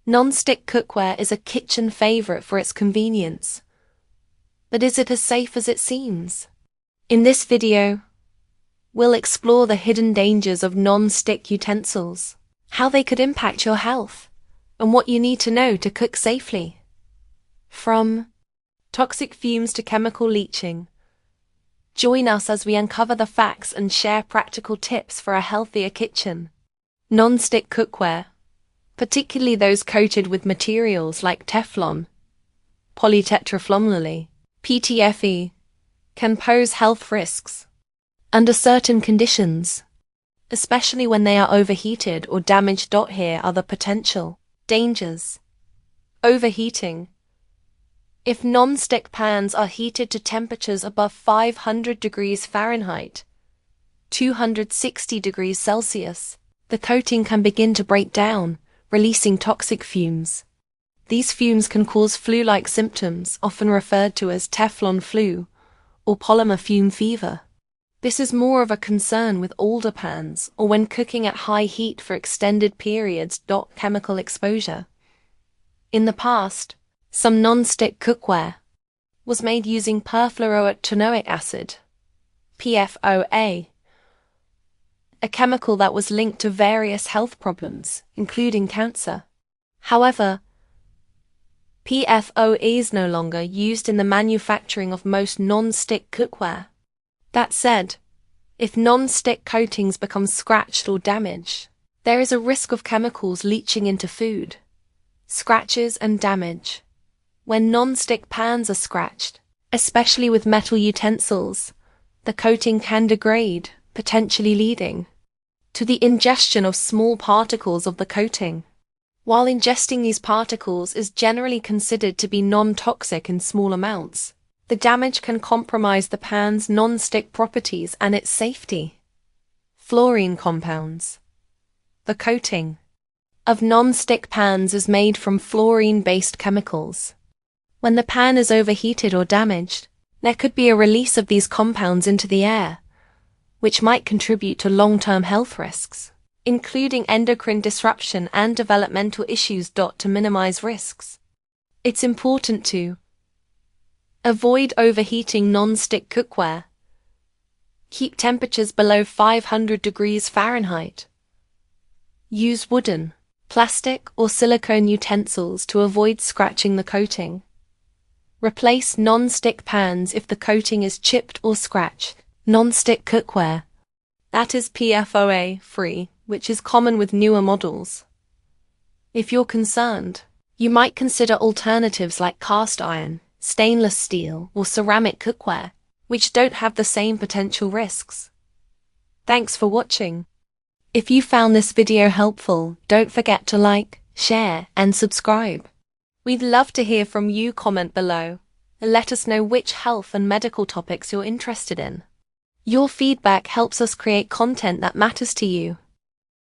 Nonstick cookware is a kitchen favorite for its convenience. But is it as safe as it seems? In this video, we'll explore the hidden dangers of non-stick utensils, how they could impact your health, and what you need to know to cook safely. From toxic fumes to chemical leaching, join us as we uncover the facts and share practical tips for a healthier kitchen. Non-stick cookware, particularly those coated with materials like Teflon, polytetrafluoroalkyl, PTFE, can pose health risks. Under certain conditions, especially when they are overheated or damaged. Here are the potential dangers. Overheating. If non-stick pans are heated to temperatures above 500 degrees Fahrenheit, 260 degrees Celsius, the coating can begin to break down, releasing toxic fumes. These fumes can cause flu-like symptoms, often referred to as Teflon flu or polymer fume fever. This is more of a concern with older pans or when cooking at high heat for extended periods. Chemical exposure. In the past, some non-stick cookware was made using perfluoroctanoic acid, PFOA, a chemical that was linked to various health problems, including cancer. However, PFOA is no longer used in the manufacturing of most non-stick cookware. That said, if non-stick coatings become scratched or damaged, there is a risk of chemicals leaching into food. Scratches and damage. When non-stick pans are scratched, especially with metal utensils, the coating can degrade, potentially leading to the ingestion of small particles of the coating. While ingesting these particles is generally considered to be non-toxic in small amounts, the damage can compromise the pan's non-stick properties and its safety. Fluorine compounds. The coating of non-stick pans is made from fluorine-based chemicals. When the pan is overheated or damaged, there could be a release of these compounds into the air, which might contribute to long-term health risks, including endocrine disruption and developmental issues. To minimize risks, it's important to avoid overheating non-stick cookware. Keep temperatures below 500 degrees Fahrenheit. Use wooden, plastic, or silicone utensils to avoid scratching the coating. Replace non-stick pans if the coating is chipped or scratched. Non-stick cookware, that is PFOA-free, which is common with newer models. If you're concerned, you might consider alternatives like cast iron, stainless steel, or ceramic cookware, which don't have the same potential risks. Thanks for watching. If you found this video helpful, don't forget to like, share, and subscribe. We'd love to hear from you. Comment below and let us know which health and medical topics you're interested in. Your feedback helps us create content that matters to you.